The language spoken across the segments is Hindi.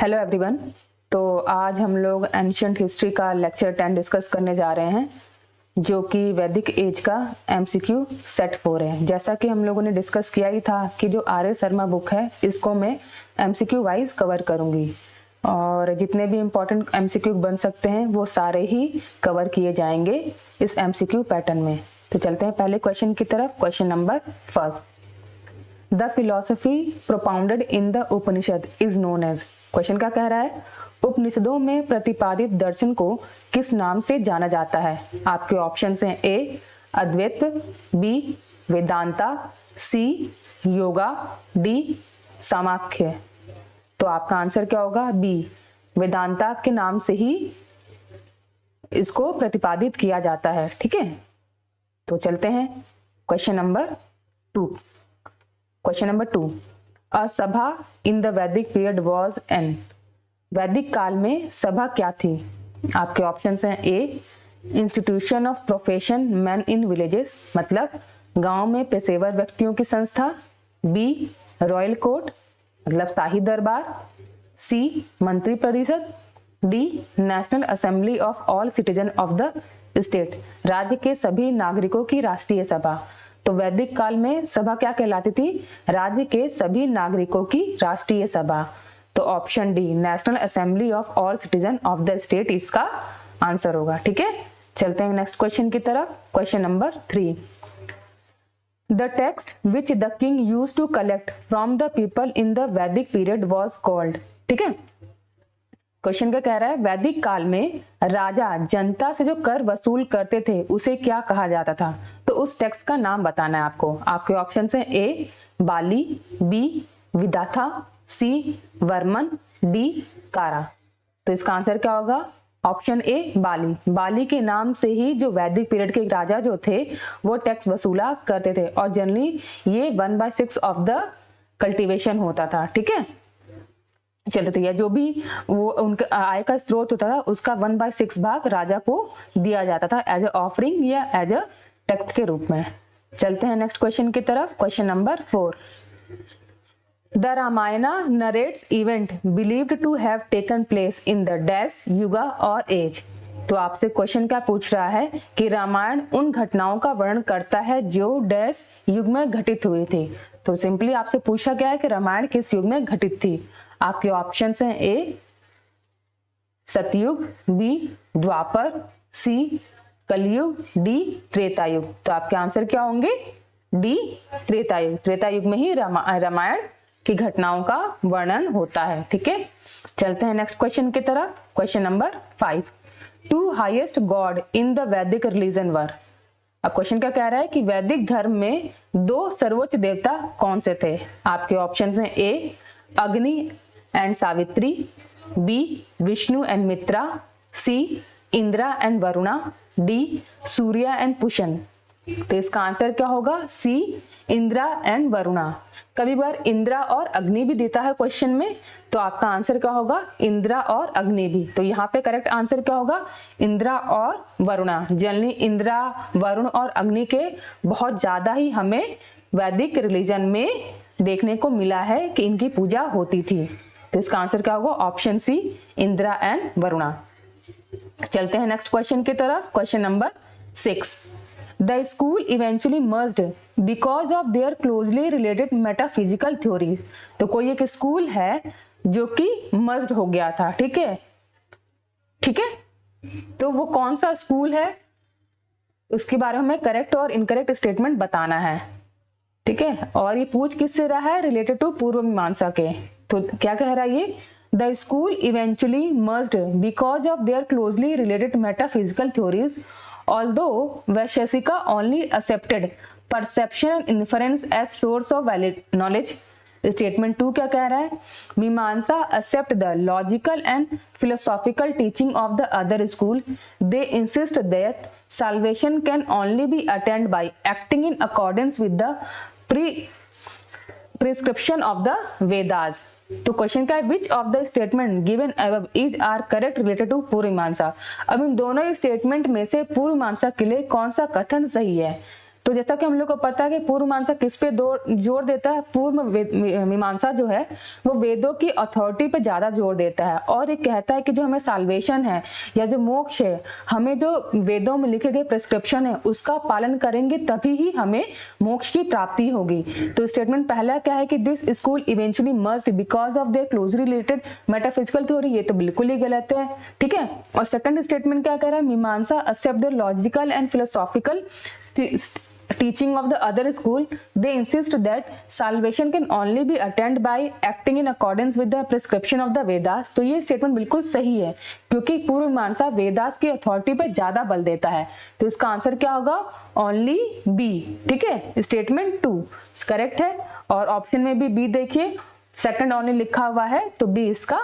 Hello everyone. तो आज हम लोग एंशियंट हिस्ट्री का लेक्चर 10 डिस्कस करने जा रहे हैं, जो कि वैदिक एज का एमसीक्यू सेट 4 है। जैसा कि हम लोगों ने डिस्कस किया ही था कि जो आर शर्मा बुक है इसको मैं एमसीक्यू वाइज कवर करूंगी और जितने भी इम्पोर्टेंट एमसीक्यू बन सकते हैं वो सारे ही कवर किए जाएंगे इस एमसीक्यू पैटर्न में। तो चलते हैं पहले क्वेश्चन की तरफ। Question number first, the philosophy propounded in the Upanishad is known as. Question क्या कह रहा है, उपनिषदों में प्रतिपादित दर्शन को किस नाम से जाना जाता है। आपके ऑप्शंस हैं ए अद्वैत, बी वेदांता, सी योगा, डी सामाख्य। तो आपका आंसर क्या होगा, बी वेदांता के नाम से ही इसको प्रतिपादित किया जाता है। ठीक है, तो चलते हैं क्वेश्चन नंबर 2। क्वेश्चन नंबर 2, अ सभा इन the Vedic period was an. वैदिक काल में सभा क्या थी। आपके ऑप्शंस हैं ए institution of profession man in villages, मतलब गांव में पेशेवर व्यक्तियों की संस्था, बी रॉयल कोर्ट मतलब शाही दरबार, सी मंत्री परिषद, D national assembly of all citizen of the state, राज्य के सभी नागरिकों की राष्ट्रीय सभा। तो वैदिक काल में सभा क्या कहलाती थी, राज्य के सभी नागरिकों की राष्ट्रीय सभा। तो option D national assembly of all citizen of the state इसका आंसर होगा। ठीक है, चलते हैं नेक्स्ट क्वेश्चन की तरफ। Question number 3, the text which the king used to collect from the people in the Vedic period was called. ठीक है, क्वेश्चन क्या कह रहा है, वैदिक काल में राजा जनता से जो कर वसूल करते थे उसे क्या कहा जाता था। तो उस टेक्स्ट का नाम बताना है आपको। आपके ऑप्शन हैं ए बाली, बी विदाथा, सी वर्मन, डी कारा। तो इसका आंसर क्या होगा, ऑप्शन ए बाली। बाली के नाम से ही जो वैदिक पीरियड के राजा जो थे वो टैक्स वसूला करते थे और जनरली ये 1/6 ऑफ द कल्टीवेशन होता था। ठीक है, चलते थे, या जो भी वो उनका आय का स्रोत होता था उसका 1/6 भाग राजा को दिया जाता था एज अ ऑफरिंग या एज अ टैक्स के रूप में। चलते हैं नेक्स्ट क्वेश्चन की तरफ। Question number 4, the Ramayana narrates event believed to have taken place in the dash yuga or age. तो आपसे क्वेश्चन क्या पूछ रहा है कि रामायण उन घटनाओं का वर्णन करता है जो डैश युग में घटित हुई थी। तो सिंपली आपसे पूछा गया है कि रामायण किस युग में घटित थी। आपके ऑप्शंस हैं ए सतयुग, बी द्वापर, सी कलयुग, डी त्रेता युग। तो आपके आंसर क्या होंगे, डी त्रेता युग। त्रेता युग में ही रामायण की घटनाओं का वर्णन होता है। ठीक है, चलते हैं नेक्स्ट क्वेश्चन की तरफ। Question number 5, two highest god in the Vedic religion were. अब क्वेश्चन क्या कह रहा है कि वैदिक धर्म में 2 सर्वोच्च देवता कौन से थे। आपके ऑप्शंस हैं A Agni and Savitri, B Vishnu and Mitra, C Indra and Varuna, D Surya and Pushan. तो इसका आंसर क्या होगा, सी इंद्रा एंड वरुणा। कभी बार इंद्रा और अग्नि भी देता है क्वेश्चन में, तो आपका आंसर क्या होगा, इंद्रा और अग्नि भी। तो यहाँ पे करेक्ट आंसर क्या होगा, इंद्रा और वरुणा। जनरली इंद्रा, वरुण और अग्नि के बहुत ज्यादा ही हमें वैदिक रिलीजन में देखने को मिला है कि इनकी पूजा होती थी। तो इसका आंसर क्या होगा, option C Indra and Varuna. चलते हैं नेक्स्ट क्वेश्चन की तरफ। Question number 6, the school eventually merged because of their closely related metaphysical theories. तो कोई एक स्कूल है जो कि मर्ज्ड हो गया था। ठीक है, ठीक है, तो वो कौन सा स्कूल है उसके बारे में करेक्ट और इनकरेक्ट स्टेटमेंट बताना है। ठीक है, और ये पूछ किससे रहा है, रिलेटेड टू पूर्व मीमांसा के। तो क्या कह रहा है ये, the school eventually merged because of their closely related metaphysical theories although Vaisheshika only accepted perception and inference as source of valid knowledge. Statement 2 क्या कह रहा है, Mimamsa accept the logical and philosophical teaching of the other school, they insist that salvation can only be attained by acting in accordance with the prescription of the Vedas। तो क्वेश्चन का है which of the statement given above is are correct related to Purva Mimamsa. अब इन दोनों स्टेटमेंट में से पूर्व मीमांसा के लिए कौन सा कथन सही है। तो जैसा कि हम लोग को पता है कि पूर्व मीमांसा किस पे जोर देता है, पूर्व मीमांसा जो है वो वेदों की अथॉरिटी पे ज्यादा जोर देता है, और ये कहता है कि जो हमें साल्वेशन है या जो मोक्ष है, हमें जो वेदों में लिखे गए प्रिस्क्रिप्शन है उसका पालन करेंगे तभी ही हमें मोक्ष की प्राप्ति होगी। तो स्टेटमेंट पहला क्या है कि this school eventually must because of their closely related metaphysical theory, ये तो बिल्कुल ही गलत है, ठीक है। और सेकंड स्टेटमेंट क्या कह रहा है, Mimamsa accept the logical and philosophical teaching of the other school. They insist that salvation can only be attained by acting in accordance with the prescription of the Vedas. तो ये स्टेटमेंट बिल्कुल सही है, क्योंकि पूर्व मीमांसा वेदास की अथॉरिटी पे ज्यादा बल देता है। तो इसका आंसर क्या होगा, ओनली बी, ठीक है। स्टेटमेंट 2 करेक्ट है, और ऑप्शन में भी बी देखिए, सेकंड ओनली लिखा हुआ है, तो बी इसका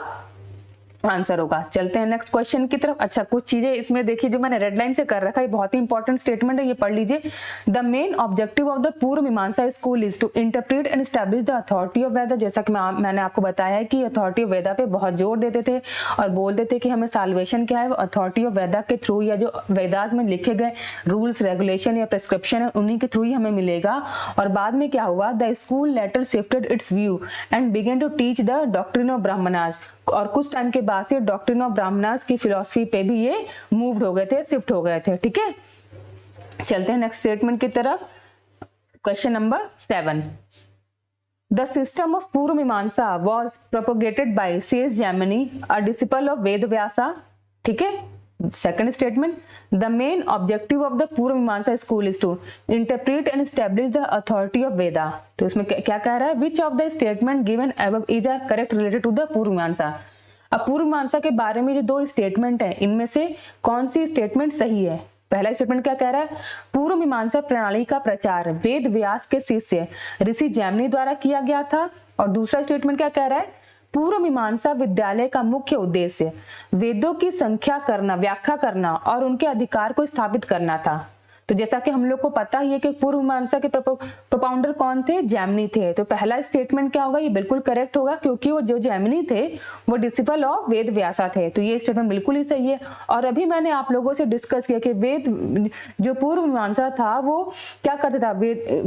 आंसर होगा। चलते हैं नेक्स्ट क्वेश्चन की तरफ। अच्छा, कुछ चीजें इसमें देखिए जो मैंने रेड लाइन से कर रखा है, बहुत ही इंपॉर्टेंट स्टेटमेंट है, ये पढ़ लीजिए। The main objective of the Purva Mimamsa school is to interpret and establish the authority of Veda. जैसा कि मैंने आपको बताया है कि अथॉरिटी ऑफ वेदा पे बहुत जोर देते थे और बोलते थे कि हमें साल्वेशन क्या है वो अथॉरिटी ऑफ वेदा के थ्रू, या जो वेदास में लिखे गए रूल्स रेगुलेशन या प्रिस्क्रिप्शन है उन्हीं के थ्रू ही हमें मिलेगा। और बाद में क्या हुआ, the school later shifted its view and began to teach the doctrine of Brahmanas, और कुछ टाइम के बाद से डॉक्ट्रिन ऑफ ब्राह्मणास की फिलॉसफी पे भी ये मूव्ड हो गए थे, शिफ्ट हो गए थे, ठीक है। चलते हैं नेक्स्ट स्टेटमेंट की तरफ। Question number 7, the system of Purva Mimamsa was propagated by C.S. Jaimini, a disciple of Ved Vyasa, ठीक है। Second statement, the main objective of the Purva Mimamsa school is to interpret and establish the authority of Veda. तो इसमें क्या कह रहा है, which of the statement given above is are correct related to the Purva Mimamsa. अब पूर्व मीमांसा के बारे में जो 2 स्टेटमेंट है, इनमें से कौन सी स्टेटमेंट सही है। पहला स्टेटमेंट क्या कह रहा है, पूर्व मीमांसा प्रणाली का प्रचार वेद व्यास के शिष्य ऋषि जैमिनी द्वारा किया गया था। और दूसरा स्टेटमेंट क्या कह रहा है, पूर्व मीमांसा विद्यालय का मुख्य उद्देश्य वेदों की संख्या करना, व्याख्या करना और उनके अधिकार को स्थापित करना था। तो जैसा कि हम लोग को पता ही है कि पूर्व मीमांसा के प्रोपाउंडर कौन थे, जैमिनी थे। तो पहला स्टेटमेंट क्या होगा, ये बिल्कुल करेक्ट होगा, क्योंकि वो जो जैमिनी थे वो डिसिपल ऑफ वेद व्यासा थे। तो ये स्टेटमेंट बिल्कुल ही सही है। और अभी मैंने आप लोगों से डिस्कस किया कि वेद जो पूर्व मीमांसा था वो क्या करता था,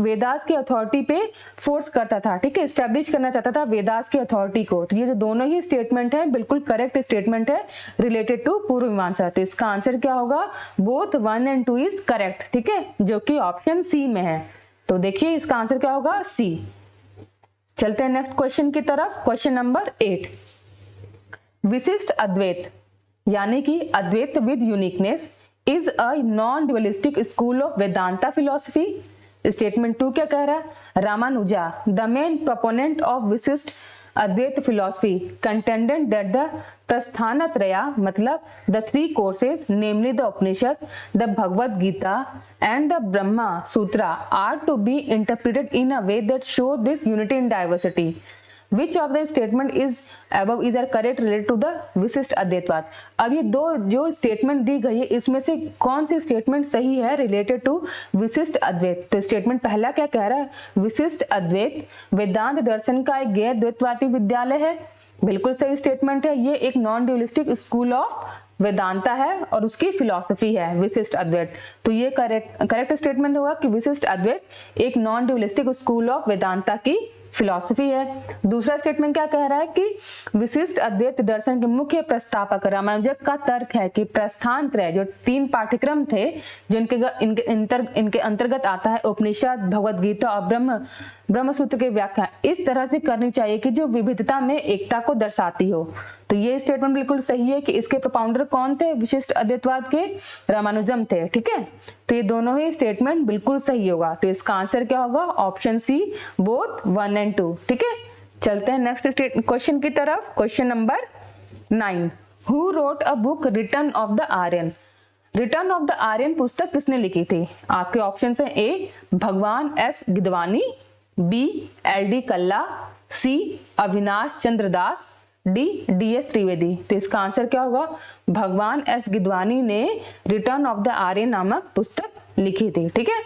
वेदास की अथॉरिटी पे फोर्स करता था, ठीक है, स्टैब्लिश करना चाहता था वेदास की अथॉरिटी को। तो ये जो दोनों ही स्टेटमेंट है बिल्कुल करेक्ट स्टेटमेंट है रिलेटेड टू पूर्व मीमांसा। तो इसका आंसर क्या होगा, बोथ 1 and 2 इज करेक्ट, ठीक है, जो कि ऑप्शन सी में है। तो देखिए इसका आंसर क्या होगा, सी। चलते हैं नेक्स्ट क्वेश्चन की तरफ। क्वेश्चन नंबर 8, विशिष्ट अद्वैत यानी कि Advaita with uniqueness is a non dualistic school of Vedanta philosophy. Statement 2 क्या कह रहा है, Ramanuja the main proponent of Vishishta Advaita philosophy contended that the Prasthanatraya मतलब the 3 courses namely the Upanishad, the Bhagavad Gita and the Brahma Sutra are to be interpreted in a way that show this unity in diversity. Which of the statement is above is correct related to the विशिष्ट अद्वैतवाद। अब ये 2 जो स्टेटमेंट दी गई है इसमें से कौन सी स्टेटमेंट सही है रिलेटेड टू विशिष्ट अद्वैत। तो स्टेटमेंट पहला क्या कह रहा है, विशिष्ट अद्वैत वेदांत दर्शन का एक गैर द्वैतवादी विद्यालय है, बिल्कुल सही स्टेटमेंट है। ये एक non dualistic school of Vedanta है और उसकी फिलॉसफी है विशिष्ट अद्वैत। तो ये करेक्ट स्टेटमेंट होगा कि विशिष्ट अद्वैत एक non dualistic school of Vedanta की फिलॉसफी है। दूसरा स्टेटमेंट क्या कह रहा है कि विशिष्ट अद्वैत दर्शन के मुख्य प्रस्तावक रामानुजन का तर्क है कि प्रस्थानत्रय जो 3 पाठ्यक्रम थे जो इनके अंतर्गत आता है, उपनिषद, भगवद गीता और ब्रह्मसूत्र की व्याख्या इस तरह से करनी चाहिए कि जो विविधता में एकता को दर्शाती हो। तो ये स्टेटमेंट बिल्कुल सही है कि इसके प्रोपाउंडर कौन थे, विशिष्ट अद्वैतवाद के रामानुजम थे, ठीक है। तो ये दोनों ही स्टेटमेंट बिल्कुल सही होगा। तो इसका आंसर क्या होगा, ऑप्शन सी, बोथ 1 and 2, ठीक है। चलते हैं नेक्स्ट क्वेश्चन की तरफ। Question number 9, who wrote a book return of the Aryan. Return of the Aryan पुस्तक किसने लिखी थी। आपके ऑप्शन है A Bhagwan S Gidwani, B LD Kalla, C Avinash Chandra Das, D DS Trivedi. तो इसका आंसर क्या होगा, भगवान एस गिदवानी ने रिटर्न ऑफ द आर्यन नामक पुस्तक लिखी थी, ठीक है।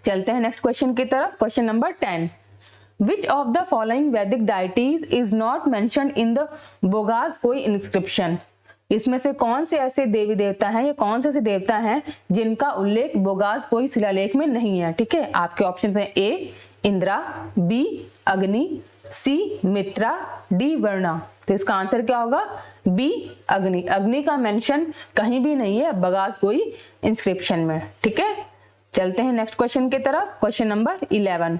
चलते हैं नेक्स्ट क्वेश्चन की तरफ। Question number 10, which of the following Vedic deities is not mentioned in the Boghazkoi inscription. इसमें से कौन से ऐसे देवी देवता हैं या कौन से ऐसे देवता हैं जिनका उल्लेख बोगासकोई शिलालेख में नहीं है? ठीक है, आपके ऑप्शन है ए इंद्रा, बी अग्नि, सी मित्रा, डी वरुणा। तो इसका आंसर क्या होगा? बी अग्नि। अग्नि का मेंशन कहीं भी नहीं है बोगासकोई इंस्क्रिप्शन में। ठीक है, चलते हैं नेक्स्ट क्वेश्चन की तरफ। Question number 11,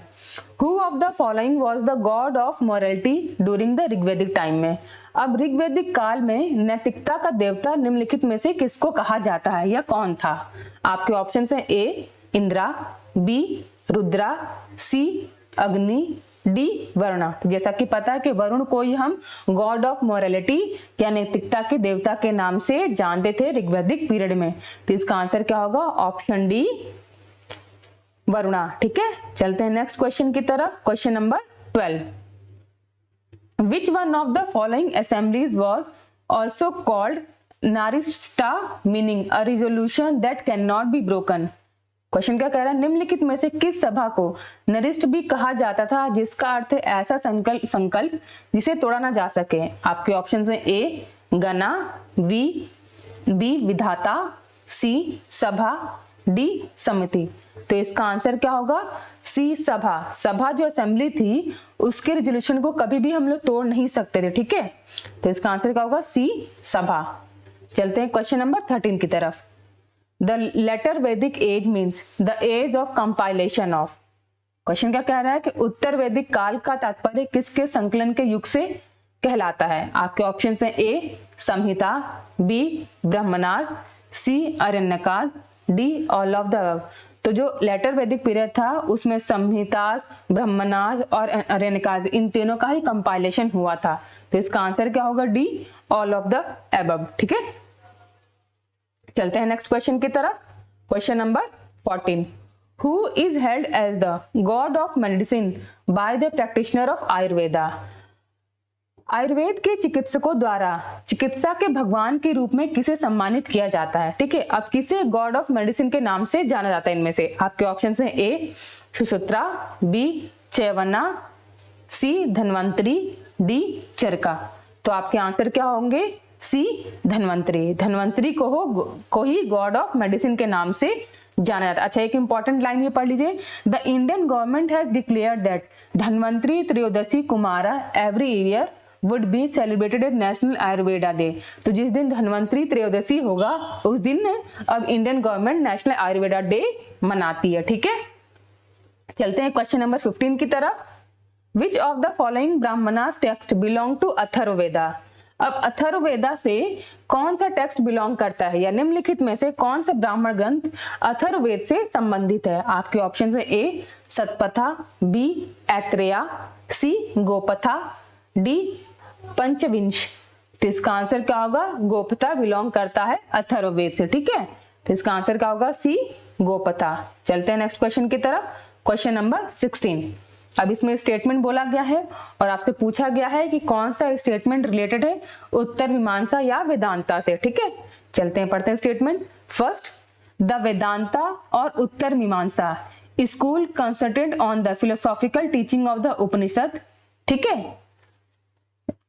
who of the following was the god of morality during the Rigvedic time में? अब ऋग्वेदिक काल में नैतिकता का देवता निम्नलिखित में से किसको कहा जाता है या कौन था? आपके ऑप्शन है ए इंद्रा, बी रुद्रा, सी अग्नि, डी वरुणा। जैसा कि पता है कि वरुण को ही हम गॉड ऑफ मॉरलिटी या नैतिकता के देवता के नाम से जानते थे ऋग्वैदिक पीरियड में। तो इसका आंसर क्या होगा? Option D Varuna. ठीक है, चलते हैं नेक्स्ट क्वेश्चन की तरफ। Question number 12, Which one of the following assemblies was also called Narishta, meaning a resolution that cannot be broken? Question क्या कह रहा है? निम्नलिखित में से किस सभा को नरिष्ट भी कहा जाता था जिसका अर्थ है ऐसा संकल्प जिसे तोड़ा ना जा सके? आपके ऑप्शन है ए गणा, बी विधाता, सी सभा, डी समिति। तो इसका आंसर क्या होगा? सी सभा। सभा जो असेंबली थी उसके रेजोल्यूशन को कभी भी हम लोग तोड़ नहीं सकते थे। ठीक है, तो इसका आंसर क्या होगा? सी सभा। चलते हैं क्वेश्चन नंबर 13 की तरफ। The later Vedic age means the age of compilation of. Question क्या कह रहा है कि उत्तर वैदिक काल का तात्पर्य किसके संकलन के युग से कहलाता है? आपके ऑप्शन है A Samhita, B Brahmanas, C Aranyakas, D all of the above. तो जो लेटर वैदिक पीरियड था उसमें संहिता, ब्रह्मनाद और अरण्यकाद इन तीनों का ही कंपाइलेशन हुआ था। तो इसका आंसर क्या होगा? D all of the above. ठीक है, चलते हैं नेक्स्ट क्वेश्चन की तरफ। Question number 14, who is held as the god of medicine by the practitioner of Ayurveda? Ayurveda के चिकित्सकों द्वारा चिकित्सा के भगवान के रूप में किसे सम्मानित किया जाता है? ठीक है, अब किसे गॉड ऑफ मेडिसिन के नाम से जाना जाता है? इनमें से आपके ऑप्शन है ए सुसूत्रा, बी चैवन्ना, सी धन्वंतरी, डी चरका। तो आपके आंसर क्या होंगे? सी धन्वंतरी। धन्वंतरी को ही गॉड ऑफ मेडिसिन के नाम से जाना जाता है। अच्छा, एक इंपॉर्टेंट लाइन ये पढ़ लीजिए, the Indian government has declared that Dhanvantari Trayodashi Kumara every year would be celebrated as national Ayurveda day. तो जिस दिन धन्वंतरी त्रयोदशी होगा उस दिन अब Indian government national Ayurveda day मनाती है। ठीक है, चलते हैं क्वेश्चन नंबर 15 की तरफ। Which of the following Brahmanas text belong to Atharvaveda? अब अथर्ववेदा से कौन सा टेक्स्ट बिलोंग करता है या निम्नलिखित में से कौन सा ब्राह्मण ग्रंथ अथर्ववेद से संबंधित है? आपके ऑप्शन है ए सतपथा, बी ऐत्रेया, सी गोपथा, डी पंचविंश। तो इसका आंसर क्या होगा? गोपथा बिलोंग करता है अथर्ववेद से। ठीक है, तो इसका आंसर क्या होगा? सी गोपथा। चलते हैं नेक्स्ट क्वेश्चन की तरफ। क्वेश्चन नंबर 16, अब इसमें स्टेटमेंट बोला गया है और आपसे पूछा गया है कि कौन सा स्टेटमेंट रिलेटेड है उत्तर मीमांसा या वेदांता से। ठीक है, चलते हैं पढ़ते हैं statement. First, the Vedanta or Uttara Mimamsa school concentrated on the philosophical teaching of the Upanishad. ठीक है,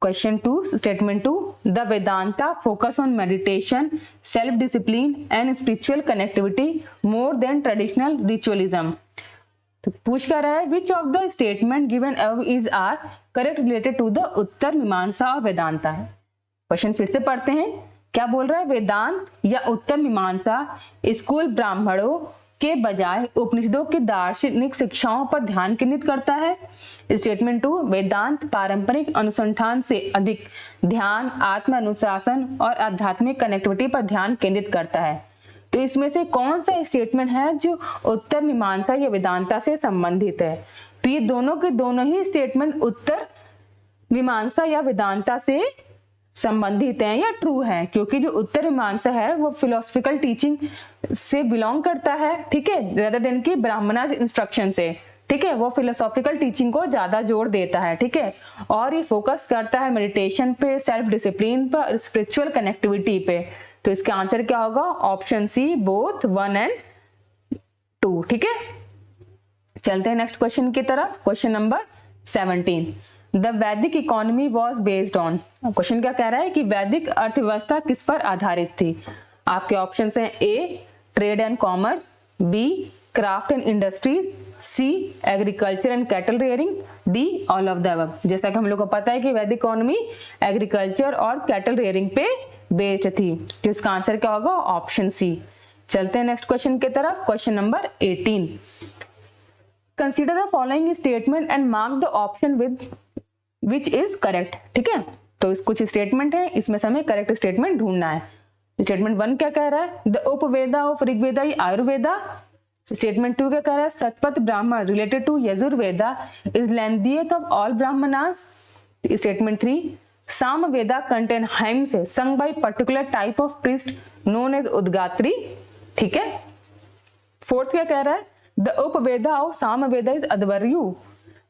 question 2, statement 2, the Vedanta focus on meditation, self discipline and spiritual connectivity more than traditional ritualism. तो पूछ कर रहा है which of the statement given above is are correct related to the Uttara Mimamsa or Vedanta है। क्वेश्चन फिर से पढ़ते हैं, क्या बोल रहा है? वेदांत या उत्तर मीमांसा स्कूल ब्राह्मणों के बजाय उपनिषदों की दार्शनिक शिक्षाओं पर ध्यान केंद्रित करता है। स्टेटमेंट 2, वेदांत पारंपरिक अनुसंधान से अधिक ध्यान, आत्म अनुशासन और आध्यात्मिक कनेक्टिविटी पर ध्यान केंद्रित करता है। तो इसमें से कौन सा स्टेटमेंट है जो उत्तर मीमांसा या वेदांता से संबंधित है? तो ये दोनों के दोनों ही स्टेटमेंट उत्तर मीमांसा या वेदांता से संबंधित हैं या ट्रू है, क्योंकि जो उत्तर मीमांसा है वो फिलोसफिकल टीचिंग से बिलोंग करता है। ठीक है, रेदर देन की ब्राह्मणास इंस्ट्रक्शन से। ठीक है, वो फिलोसॉफिकल टीचिंग को ज्यादा जोर देता है। ठीक है, और ये फोकस करता है मेडिटेशन पे, सेल्फ डिसिप्लिन पे, स्पिरिचुअल कनेक्टिविटी पे। तो इसका आंसर क्या होगा? Option C, both 1 and 2। ठीक है, चलते हैं नेक्स्ट क्वेश्चन की तरफ। क्वेश्चन नंबर 17, द वैदिक economy was based on. Question क्या कह रहा है कि वैदिक अर्थव्यवस्था किस पर आधारित थी। आपके ऑप्शन हैं A trade and commerce, B craft and industries, C agriculture and cattle rearing, D all of the above. जैसा कि हम लोग को पता है कि वैदिक इकोनॉमी एग्रीकल्चर और कैटल रेयरिंग पे बेस्ड थी, तो इसका आंसर क्या होगा, ऑप्शन सी। चलते हैं नेक्स्ट क्वेश्चन की तरफ। Question number 18, consider the following statement and mark the option with which is correct. ठीक है, तो इस कुछ स्टेटमेंट है, इसमें से हमें करेक्ट स्टेटमेंट ढूंढना है। स्टेटमेंट 1 क्या कह रहा है, the Upaveda of Rigveda Ayurveda. Statement 2 क्या कह रहा है, Shatapatha Brahmana related to Yajurveda is lengthiest of all Brahmanas. Statement 3, Samaveda contain hymns sung by particular type of priest known as Udgatri. ठीक है, 4th क्या कह रहा है, the Upaveda of Samaveda is Adhvaryu.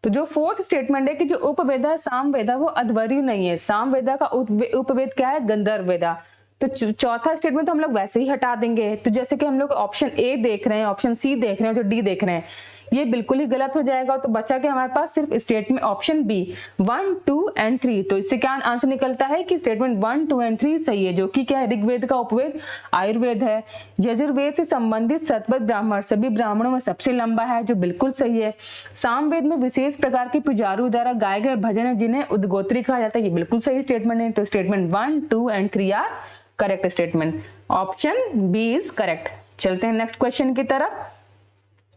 तो जो 4th स्टेटमेंट है कि जो उपवेदा है सामवेदा वो अध्वर्यु नहीं है, सामवेदा का उपवेद क्या है, गंधर्व वेदा। तो चौथा स्टेटमेंट तो हम लोग वैसे ही हटा देंगे। तो जैसे कि हम लोग ऑप्शन ए देख रहे हैं, ऑप्शन सी देख रहे हैं, जो डी देख रहे हैं, ये बिल्कुल ही गलत हो जाएगा। तो बचा के हमारे पास सिर्फ स्टेटमेंट ऑप्शन बी 1, 2 एंड 3। तो इससे क्या आंसर निकलता है कि स्टेटमेंट 1, 2 एंड 3 सही है, जो कि क्या है, ऋग्वेद का उपवेद आयुर्वेद है। यजुर्वेद से संबंधित सतपथ ब्राह्मण सभी ब्राह्मणों में सबसे लंबा है, जो बिल्कुल सही है। सामवेद में विशेष प्रकार के पुजारियों द्वारा गाए गए भजन है जिन्हें उद्गोत्री कहा जाता है, ये बिल्कुल सही स्टेटमेंट है। तो statement 1, 2 and 3 are correct statement, option B is correct. चलते हैं नेक्स्ट क्वेश्चन की तरफ।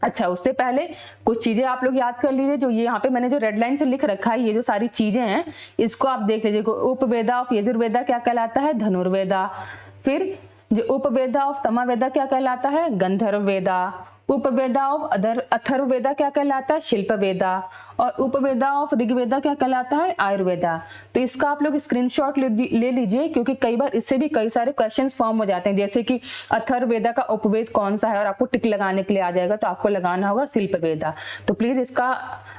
अच्छा, उससे पहले कुछ चीजें आप लोग याद कर लीजिए। जो ये यहाँ पे मैंने जो रेड लाइन से लिख रखा है, ये जो सारी चीजें हैं इसको आप देख लीजिए। उपवेदा ऑफ यजुर्वेदा क्या कहलाता है, धनुर्वेदा। फिर जो उपवेदा ऑफ समावेदा क्या कहलाता है, गंधर्व वेदा। उपवेदा ऑफ अथर्ववेदा क्या कहलाता है, शिल्प वेदा। और उपवेदा ऑफ ऋग्वेदा क्या कहलाता है, आयुर्वेदा। तो इसका आप लोग स्क्रीनशॉट ले लीजिए, क्योंकि कई बार इससे भी कई सारे क्वेश्चंस फॉर्म हो जाते हैं, जैसे कि अथर्ववेदा का उपवेद कौन सा है, और आपको टिक लगाने के लिए आ जाएगा, तो आपको लगाना होगा शिल्पवेदा। तो प्लीज इसका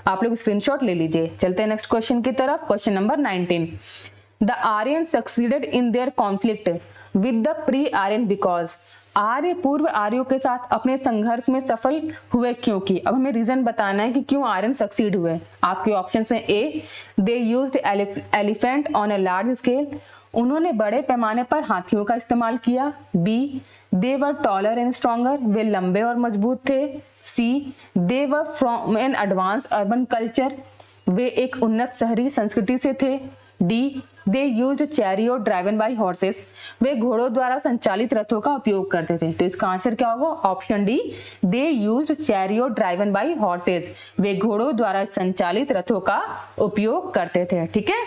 आप लोग स्क्रीनशॉट ले लीजिए। चलते हैं नेक्स्ट क्वेश्चन की तरफ। Question number 19, the Aryan succeeded in their conflict with the pre Aryan because. आर्य पूर्व आर्यों के साथ अपने संघर्ष में सफल हुए क्योंकि। अब हमें रीजन बताना है कि क्यों आर्यन सक्सीड हुए। आपके ऑप्शन हैं A they used elephant on a large scale, उन्होंने बड़े पैमाने पर हाथियों का इस्तेमाल किया। B they were taller and stronger, वे लंबे और मजबूत थे। C they were from an advance urban culture, वे एक उन्नत शहरी संस्कृति से थे। D they used chariot driven by horses, वे घोड़ों द्वारा संचालित रथों का उपयोग करते थे। तो इसका आंसर क्या होगा, option D they used chariot driven by horses, वे घोड़ों द्वारा संचालित रथों का उपयोग करते थे। ठीक है,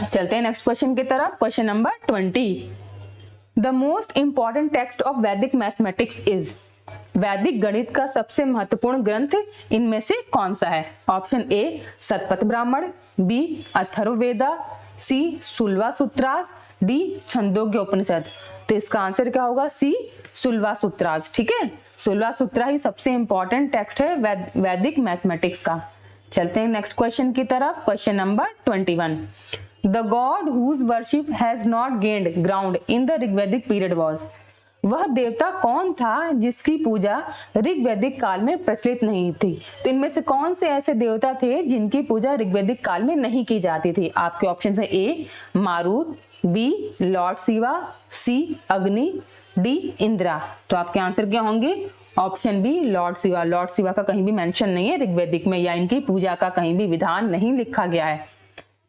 चलते हैं नेक्स्ट क्वेश्चन की तरफ। Question number 20, the most important text of वैदिक मैथमेटिक्स इज। वैदिक गणित का सबसे महत्वपूर्ण ग्रंथ इनमें से कौन सा है। ऑप्शन ए सतपथ ब्राह्मण, बी अथर्ववेदा, सी सुलवा सूत्रास, डी छंदोग्य उपनिषद। तो इसका आंसर क्या होगा, सी सुलवा सूत्रास। ठीक है, सुलवा सूत्रा ही सबसे इंपॉर्टेंट टेक्स्ट है वैदिक मैथमेटिक्स का। चलते हैं नेक्स्ट क्वेश्चन की तरफ। Question number 21, the god whose worship has not gained ground in the Rigvedic period was. वह देवता कौन था जिसकी पूजा ऋग्वैदिक काल में प्रचलित नहीं थी। तो इनमें से कौन से ऐसे देवता थे जिनकी पूजा ऋग्वैदिक काल में नहीं की जाती थी। आपके ऑप्शन है A Marut, B lord Shiva, C Agni, D Indra. तो आपके आंसर क्या होंगे, option B lord Shiva. Lord Shiva का कहीं भी मेंशन नहीं है ऋग्वैदिक में, या इनकी पूजा का कहीं भी विधान नहीं लिखा गया है।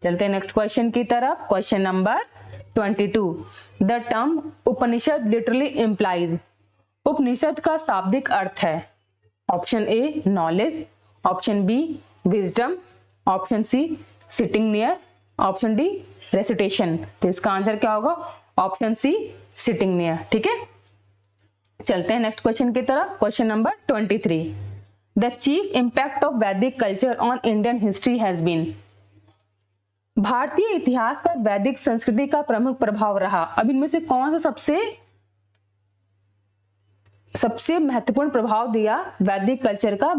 चलते हैं नेक्स्ट क्वेश्चन की तरफ। Question number 22, the term Upanishad literally implies. Upanishad का शाब्दिक अर्थ है। Option A knowledge, option B wisdom, option C sitting near, option D recitation. तो इसका आंसर क्या होगा, ऑप्शन सी सिटिंग नियर। ठीक है, चलते हैं नेक्स्ट क्वेश्चन की तरफ। Question number 23, the chief impact of Vedic culture on Indian history has been. भारतीय इतिहास पर वैदिक संस्कृति का प्रमुख प्रभाव रहा। अब इनमें से कौन सा सबसे महत्वपूर्ण प्रभाव दिया वैदिक कल्चर का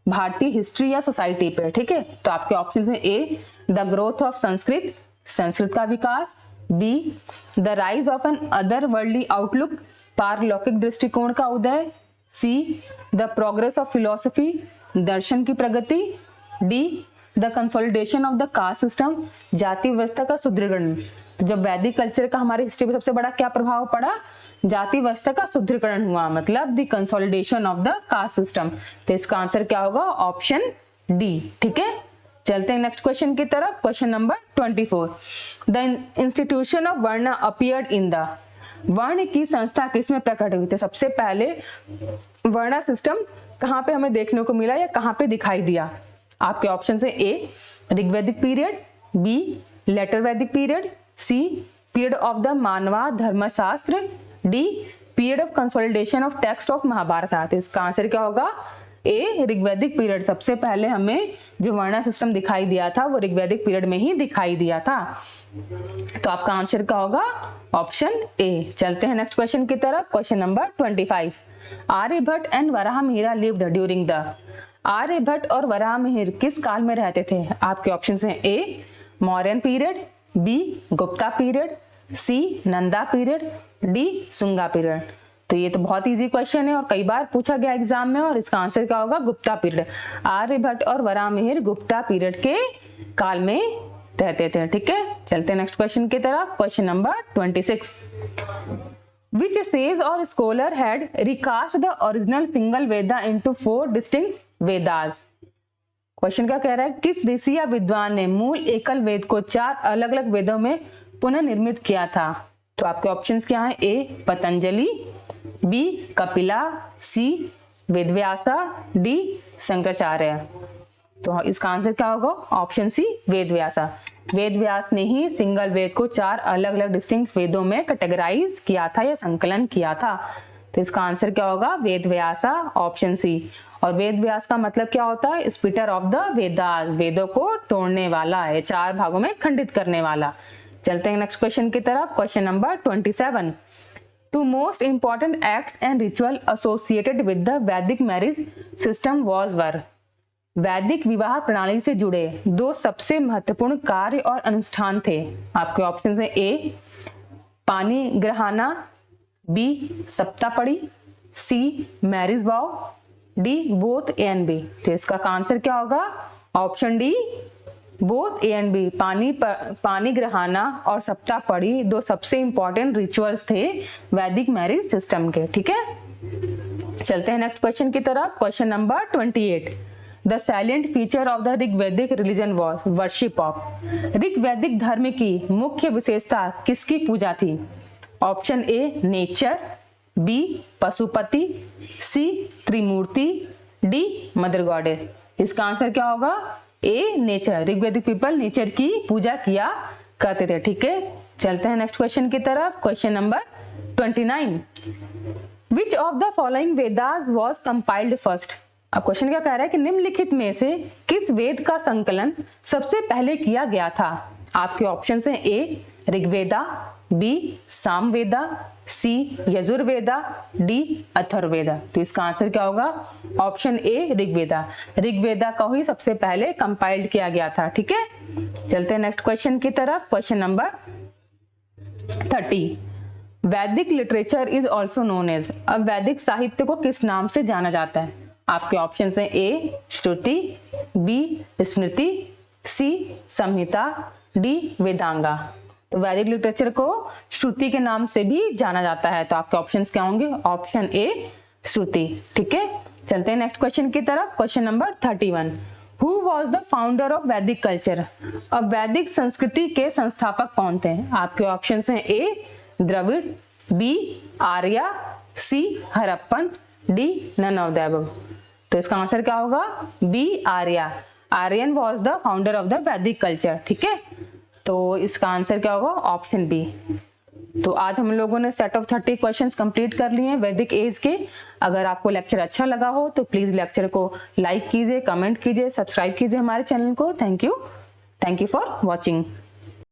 भारतीय हिस्ट्री या सोसाइटी पे। ठीक है, तो आपके ऑप्शन है A the growth of Sanskrit, Sanskrit का विकास। B the rise of an otherworldly outlook, पारलौकिक दृष्टिकोण का उदय। C the progress of philosophy, दर्शन की प्रगति। D the consolidation of the caste system, जाति व्यवस्था का सुदृढ़ीकरण। जब वैदिक कल्चर का हमारी हिस्ट्री पे सबसे बड़ा क्या प्रभाव पड़ा, जाति व्यवस्था का सुदृढ़ीकरण हुआ, मतलब the consolidation of the caste system. तो इसका आंसर क्या होगा, ऑप्शन डी। ठीक है, चलते हैं नेक्स्ट क्वेश्चन की तरफ। Question number 24, the institution of वर्ण अपीयर्ड इन द, वर्ण की संस्था किसमें प्रकट हुई थी। सबसे पहले वर्ण सिस्टम कहाँ पे हमें देखने को मिला या कहाँ पे दिखाई दिया। आपके ऑप्शन है A Rigvedic period, B later Vedic period, C period of the Manava Dharmashastra, D period of consolidation of text of Mahabharata. तो इसका आंसर क्या होगा, ए ऋग्वैदिक पीरियड। सबसे पहले हमें जो वर्ण सिस्टम दिखाई दिया था वो ऋग्वैदिक पीरियड में ही दिखाई दिया था। तो आपका आंसर क्या होगा, ऑप्शन ए। चलते हैं नेक्स्ट क्वेश्चन की तरफ। Question number 25, Aryabhatta and Varahamihira lived during the, Aryabhatta और वराहमिहिर किस काल में रहते थे। आपके ऑप्शन हैं A Mauryan period, B Gupta period, C Nanda period, D Shunga period. तो ये तो बहुत इजी क्वेश्चन है और कई बार पूछा गया एग्जाम में, और इसका आंसर क्या होगा, गुप्ता पीरियड। आर्यभट्ट और वराहमिहिर गुप्ता पीरियड के काल में रहते थे। ठीक है, चलते हैं नेक्स्ट क्वेश्चन की तरफ। Question number 26, Which sage or scholar had recast the original single Veda into 4 distinct Vedas? Question क्या कह रहा है, किस ऋषि या विद्वान ने मूल एकल वेद को 4 अलग अलग वेदों में पुनः निर्मित किया था। तो आपके ऑप्शंस क्या हैं, ए पतंजलि, बी कपिला, सी वेदव्यासा, डी शंकराचार्य। तो इसका आंसर क्या होगा, ऑप्शन सी वेदव्यासा। वेदव्यास ने ही सिंगल वेद को 4 अलग अलग डिस्टिंक्ट वेदों में कैटेगराइज किया था या संकलन किया था। तो इसका आंसर क्या होगा, वेदव्यासा, ऑप्शन सी। और वेदव्यास का मतलब क्या होता है, स्प्लिटर ऑफ द वेदास, वेदों को तोड़ने वाला है, 4 भागों में खंडित करने वाला। चलते हैं नेक्स्ट क्वेश्चन की तरफ। Question number 27, two most important acts and ritual associated with the Vedic marriage system was वर। वैदिक विवाह प्रणाली से जुड़े 2 सबसे महत्वपूर्ण कार्य और अनुष्ठान थे। आपके ऑप्शन है A Panigrahana, B Saptapadi, C marriage vow, D both A and B. तो इसका आंसर क्या होगा, option D both A and B. Panigrahana और सप्तापड़ी 2 सबसे इंपॉर्टेंट रिचुअल्स थे वैदिक मैरिज सिस्टम के। ठीक है, चलते हैं नेक्स्ट क्वेश्चन की तरफ। Question number 28, the salient feature of the Rigvedic religion was worship of. Rigvedic धर्म की मुख्य विशेषता किसकी पूजा थी। Option A nature, B Pashupati, C Trimurti, D mother goddess. इसका आंसर क्या होगा, A nature. Rigvedic people nature की पूजा किया करते थे। ठीक है, चलते हैं नेक्स्ट क्वेश्चन की तरफ। Question number 29, which of the following Vedas was compiled first. अब क्वेश्चन क्या कह रहा है कि निम्नलिखित में से किस वेद का संकलन सबसे पहले किया गया था। आपके ऑप्शन हैं ए ऋग्वेदा, बी सामवेदा, सी यजुर्वेदा, डी अथर्ववेदा। तो इसका आंसर क्या होगा, ऑप्शन ए ऋग्वेदा। ऋग्वेदा को ही सबसे पहले कंपाइल्ड किया गया था। ठीक है, चलते हैं नेक्स्ट क्वेश्चन की तरफ। Question number 30, Vedic literature is also known as. अब वैदिक साहित्य को किस नाम से जाना जाता है। आपके ऑप्शन हैं ए श्रुति, बी स्मृति, सी संहिता, डी वेदांगा। तो वैदिक लिटरेचर को श्रुति के नाम से भी जाना जाता है। तो आपके ऑप्शंस क्या होंगे, ऑप्शन ए श्रुति। ठीक है, चलते हैं नेक्स्ट क्वेश्चन की तरफ। Question number 31, who was the founder of Vedic culture. अब वैदिक संस्कृति के संस्थापक कौन थे। आपके ऑप्शंस हैं A Dravid, B Arya, C Harappan, D none of the above. तो इसका आंसर क्या होगा, B Arya. Aryan was the founder of the Vedic culture. ठीक है, तो इसका आंसर क्या होगा, ऑप्शन बी। तो आज हम लोगों ने सेट ऑफ 30 क्वेश्चंस कंप्लीट कर लिए हैं वैदिक एज के। अगर आपको लेक्चर अच्छा लगा हो तो प्लीज लेक्चर को लाइक कीजिए, कमेंट कीजिए, सब्सक्राइब कीजिए हमारे चैनल को। Thank you for watching.